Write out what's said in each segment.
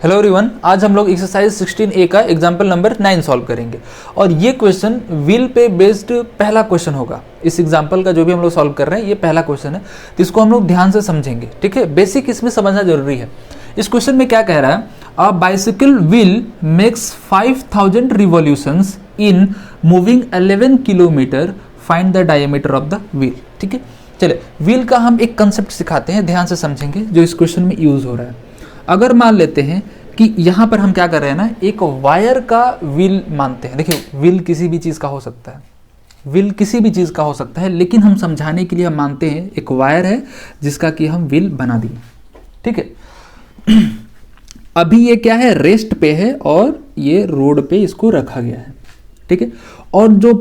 Hello everyone, आज हम लोग एक्सरसाइज 16A का एग्जाम्पल नंबर 9 सॉल्व करेंगे और ये क्वेश्चन व्हील पे बेस्ड पहला क्वेश्चन होगा। इस एग्जाम्पल का जो भी हम लोग सॉल्व कर रहे हैं ये पहला क्वेश्चन है, तो इसको हम लोग ध्यान से समझेंगे। ठीक है, बेसिक इसमें समझना जरूरी है। इस क्वेश्चन में क्या कह रहा है, a bicycle wheel makes 5000 revolutions in moving 11 kilometre, find the diameter of the wheel. ठीक है, चले व्हील का हम एक कंसेप्ट सिखाते हैं, ध्यान से समझेंगे जो इस क्वेश्चन में यूज हो रहा है। अगर मान लेते हैं कि यहां पर हम क्या कर रहे हैं ना, एक वायर का व्हील मानते हैं। देखिए, व्हील किसी भी चीज का हो सकता है, व्हील किसी भी चीज का हो सकता है, लेकिन हम समझाने के लिए हम मानते हैं एक वायर है जिसका कि हम व्हील बना दिए। ठीक है, अभी ये क्या है, रेस्ट पे है और ये रोड पे इसको रखा गया है। ठीक है, और जो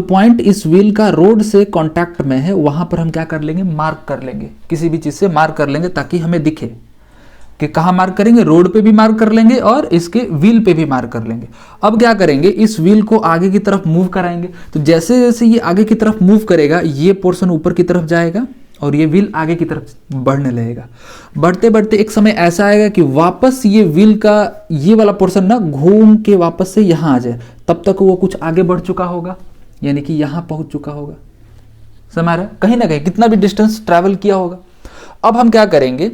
पॉइंट इस व्हील का रोड से कांटेक्ट में है वहां पर हम क्या कर लेंगे, मार्क कर लेंगे, किसी भी चीज से मार्क कर लेंगे ताकि हमें दिखे कि कहां मार्क करेंगे। रोड पे भी मार्क कर लेंगे और इसके व्हील पे भी मार्क कर लेंगे। अब क्या करेंगे, इस व्हील को आगे की तरफ मूव कराएंगे। तो जैसे जैसे ये आगे की तरफ मूव करेगा, ये पोर्शन ऊपर की तरफ जाएगा और ये व्हील आगे की तरफ बढ़ने लगेगा। बढ़ते बढ़ते एक समय ऐसा आएगा कि वापस ये व्हील का ये वाला पोर्शन ना घूम के वापस से यहां आ जाए। तब तक वो कुछ आगे बढ़ चुका होगा, यानी कि यहां पहुंच चुका होगा। समझ रहा है, कहीं ना कहीं कितना भी डिस्टेंस ट्रैवल किया होगा। अब हम क्या करेंगे,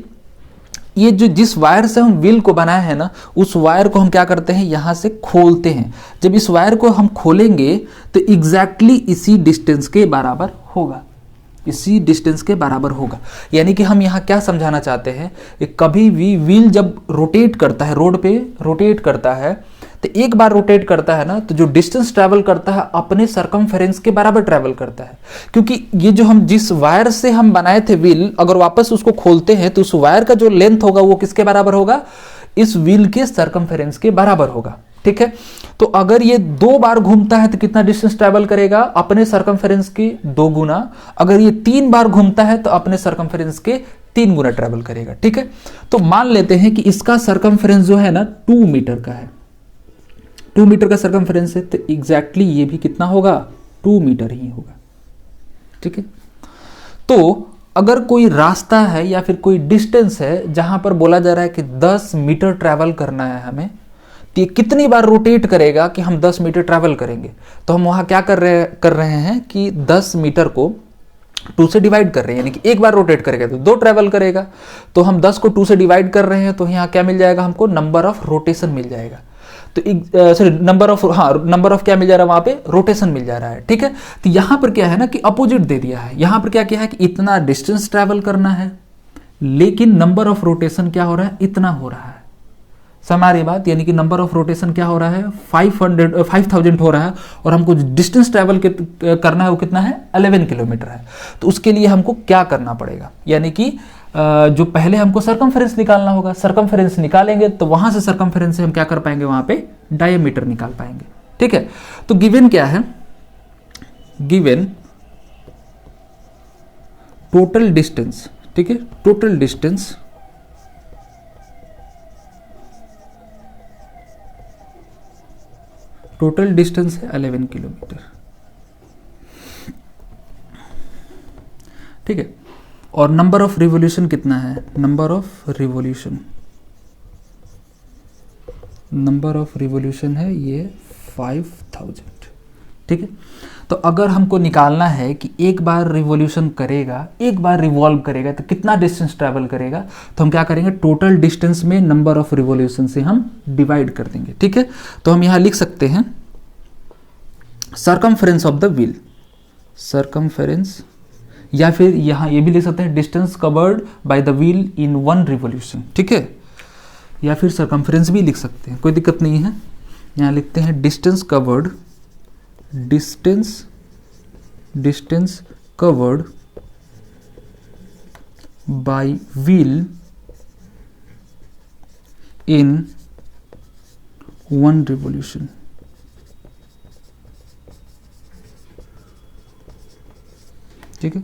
ये जो जिस वायर से हम व्हील को बनाए हैं ना, उस वायर को हम क्या करते हैं, यहां से खोलते हैं। जब इस वायर को हम खोलेंगे तो एग्जैक्टली इसी डिस्टेंस के बराबर होगा, इसी डिस्टेंस के बराबर होगा। यानी कि हम यहां क्या समझाना चाहते हैं कि कभी भी व्हील जब रोटेट करता है, रोड पे रोटेट करता है, तो एक बार रोटेट करता है ना, तो जो डिस्टेंस ट्रैवल करता है अपने सरकमफेरेंस के बराबर ट्रैवल करता है। क्योंकि ये जो हम जिस वायर से हम बनाए थे व्हील, अगर वापस उसको खोलते हैं तो उस वायर का जो लेंथ होगा वो किसके बराबर होगा, इस व्हील के सरकमफेरेंस के बराबर होगा। ठीक है, तो अगर ये 2 बार घूमता है तो कितना डिस्टेंस ट्रैवल करेगा, अपने सरकमफेरेंस के 2 गुना। अगर ये 3 बार घूमता है तो अपने सरकमफेरेंस के 3 गुना ट्रैवल करेगा। ठीक है, तो मान लेते हैं कि इसका सरकमफेरेंस जो है ना 2 मीटर का है, 2 मीटर का सरकमफेरेंस है, तो एग्जैक्टली ये भी कितना होगा, 2 मीटर ही होगा। ठीक है, तो अगर कोई रास्ता है या फिर कोई डिस्टेंस है जहां पर बोला जा रहा है कि 10 मीटर ट्रैवल करना है हमें, तो ये कितनी बार रोटेट करेगा कि हम 10 मीटर ट्रैवल करेंगे। तो हम वहां क्या कर रहे हैं कि 10 मीटर को 2 से डिवाइड कर रहे हैं, यानी कि एक बार रोटेट करेगा तो 2 ट्रैवल करेगा। तो हम 10 को 2 से डिवाइड कर रहे हैं, तो यहाँ क्या मिल जाएगा हमको, नंबर ऑफ रोटेशन मिल जाएगा। तो सॉरी नंबर ऑफ क्या मिल जा रहा है, वहां पे रोटेशन मिल जा रहा है। ठीक है, तो यहां पर क्या है ना कि अपोजिट दे दिया है। यहां पर क्या किया है कि इतना डिस्टेंस ट्रैवल करना है, लेकिन नंबर ऑफ रोटेशन क्या हो रहा है, इतना हो रहा है। हमारी बात, यानी कि नंबर ऑफ रोटेशन क्या हो रहा है, 5000 हो रहा है, और हमको डिस्टेंस ट्रैवल करना है वो कितना है, 11 किलोमीटर है। तो उसके लिए हमको क्या करना पड़ेगा, यानी कि जो पहले हमको सरकमफेरेंस निकालना होगा। सरकमफेरेंस निकालेंगे तो वहां से सरकमफेरेंस से हम क्या कर पाएंगे, वहां पे डायमीटर निकाल पाएंगे। ठीक है, तो गिवन क्या है, गिवन टोटल डिस्टेंस। ठीक है, टोटल डिस्टेंस है 11 किलोमीटर। ठीक है, और नंबर ऑफ रिवॉल्यूशन कितना है, नंबर ऑफ रिवॉल्यूशन है ये 5000। ठीक है, तो अगर हमको निकालना है कि एक बार रिवॉल्यूशन करेगा, एक बार रिवॉल्व करेगा तो कितना डिस्टेंस ट्रैवल करेगा, तो हम क्या करेंगे, टोटल डिस्टेंस में नंबर ऑफ रिवॉल्यूशन से हम डिवाइड कर देंगे। ठीक है, तो हम यहां लिख सकते हैं circumference of the wheel, circumference, या फिर यहां ये भी लिख सकते हैं distance covered by the wheel in 1 revolution. ठीक है, या फिर सरकमफेरेंस भी लिख सकते हैं, कोई दिक्कत नहीं है। यहां लिखते हैं distance covered by wheel in 1 revolution. ठीक है,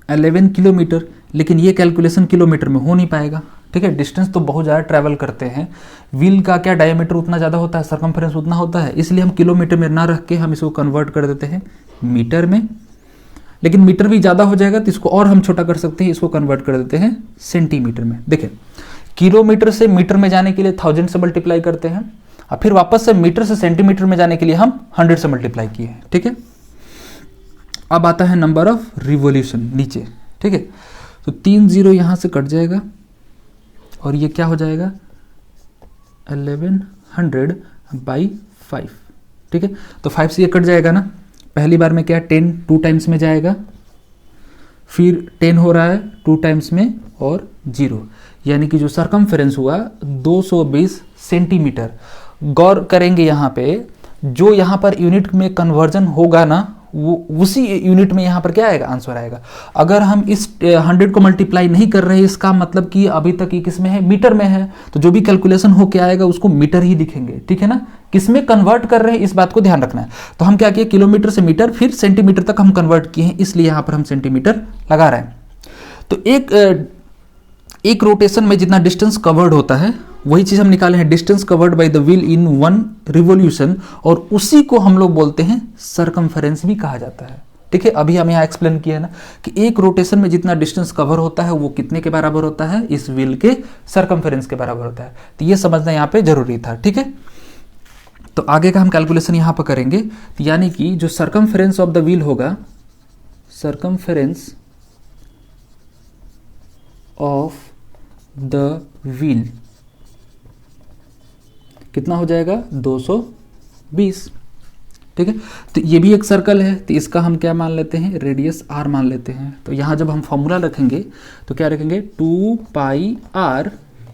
11 किलोमीटर, लेकिन ये कैलकुलेशन किलोमीटर में हो नहीं पाएगा। ठीक है, डिस्टेंस तो बहुत ज़्यादा ट्रैवल करते हैं, व्हील का क्या डायमीटर उतना ज़्यादा होता है, सरकमफेरेंस उतना होता है, इसलिए हम किलोमीटर में ना रख के हम इसको कन्वर्ट कर देते हैं मीटर में। लेकिन मीटर भी ज़्यादा हो जाएगा तो इसको और हम छोटा कर सकते हैं, इसको कन्वर्ट कर देते हैं सेंटीमीटर में। देखें किलोमीटर से मीटर में जाने के लिए 1000 से मल्टीप्लाई करते हैं, और फिर वापस से मीटर से सेंटीमीटर में जाने के लिए हम 100 से मल्टीप्लाई किए हैं। ठीक है, अब आता है नंबर ऑफ रिवॉल्यूशन नीचे। ठीक है, तो 3 0 यहां से कट जाएगा और ये क्या हो जाएगा 1100/5। ठीक है, तो 5 से ये कट जाएगा ना, पहली बार में क्या 10 2 टाइम्स में जाएगा, फिर 10 हो रहा है 2 टाइम्स में और 0, यानी कि जो सरकमफेरेंस हुआ 220 सेंटीमीटर। गौर करेंगे यहाँ पे, जो यहाँ पर यूनिट में कन्वर्जन होगा ना, वो उसी यूनिट में यहाँ पर क्या आएगा, आंसर आएगा। अगर हम इस 100 को मल्टीप्लाई नहीं कर रहे, इसका मतलब कि अभी तक ये किस में है, मीटर में है, तो जो भी कैलकुलेशन होके आएगा उसको मीटर ही दिखेंगे। ठीक है ना, किसमें कन्वर्ट कर रहे हैं इस बात को ध्यान रखना है। तो हम क्या किए, किलोमीटर से मीटर फिर सेंटीमीटर तक हम कन्वर्ट किए हैं, इसलिए यहाँ पर हम सेंटीमीटर लगा रहे हैं। तो एक रोटेशन में जितना डिस्टेंस कवर्ड होता है वही चीज हम निकाले हैं, distance covered by the wheel in 1 revolution, और उसी को हम लोग बोलते हैं सरकमफेरेंस भी कहा जाता है। ठीक है, अभी हम यहाँ एक्सप्लेन किया है ना कि एक रोटेशन में जितना डिस्टेंस कवर होता है वो कितने के बराबर होता है, इस व्हील के सरकमफेरेंस के बराबर होता है। तो ये समझना यहाँ पे जरूरी था। ठीक है, तो आगे का हम कैलकुलेशन यहाँ पर करेंगे, यानी कि जो सरकमफेरेंस ऑफ द व्हील होगा, सरकमफेरेंस ऑफ द व्हील कितना हो जाएगा 220। ठीक है, तो ये भी एक सर्कल है, तो इसका हम क्या मान लेते हैं, रेडियस r मान लेते हैं। तो यहां जब हम फॉर्मूला रखेंगे तो क्या रखेंगे, 2πr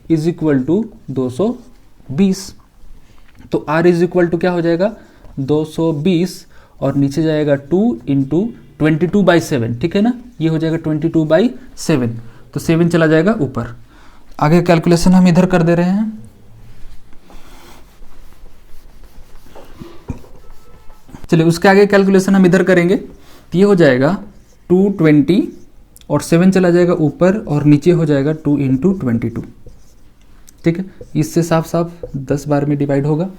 इज इक्वल टू 220। तो r इज इक्वल टू क्या हो जाएगा 220 और नीचे जाएगा 2 इंटू 22/7। ठीक है ना, ये हो जाएगा 22/7, तो 7 चला जाएगा ऊपर। आगे कैलकुलेशन हम इधर कर दे रहे हैं। चलिए उसके आगे कैलकुलेशन हम इधर करेंगे, तो ये हो जाएगा 220 और 7 चला जाएगा ऊपर और नीचे हो जाएगा 2 इंटू 22। ठीक है, इससे साफ साफ 10 बार में डिवाइड होगा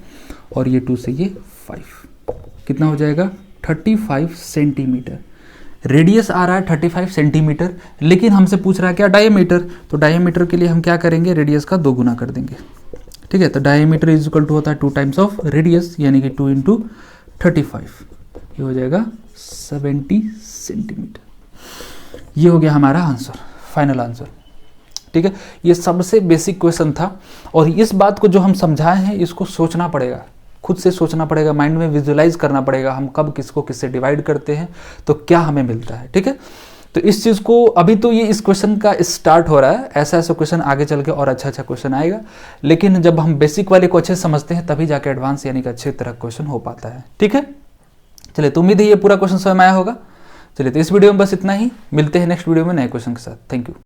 और ये 2 से ये 5, कितना हो जाएगा 35 सेंटीमीटर। रेडियस आ रहा है 35 सेंटीमीटर, लेकिन हमसे पूछ रहा है क्या, डायमीटर। तो डायमीटर के लिए हम क्या करेंगे, रेडियस का 2 गुना कर देंगे। ठीक है, तो डायमीटर इज इक्वल टू होता है 2 टाइम्स ऑफ रेडियस, यानी कि 2 इंटू 35, ये हो जाएगा 70 सेंटीमीटर। ये हो गया हमारा आंसर, फाइनल आंसर। ठीक है, ये सबसे बेसिक क्वेश्चन था, और इस बात को जो हम समझाए हैं इसको सोचना पड़ेगा, खुद से सोचना पड़ेगा, माइंड में विजुअलाइज करना पड़ेगा, हम कब किसको किससे डिवाइड करते हैं तो क्या हमें मिलता है। ठीक है, तो इस चीज़ को अभी तो ये इस क्वेश्चन का स्टार्ट हो रहा है, ऐसा ऐसा क्वेश्चन आगे चल के और अच्छा क्वेश्चन आएगा, लेकिन जब हम बेसिक वाले को अच्छे समझते हैं तभी जाके एडवांस यानी कि अच्छे तरह क्वेश्चन हो पाता है। ठीक है, चलिए तो उम्मीद है ये पूरा क्वेश्चन समझ में आया होगा। चलिए तो इस वीडियो में बस इतना ही, मिलते हैं नेक्स्ट वीडियो में नए क्वेश्चन के साथ। Thank you.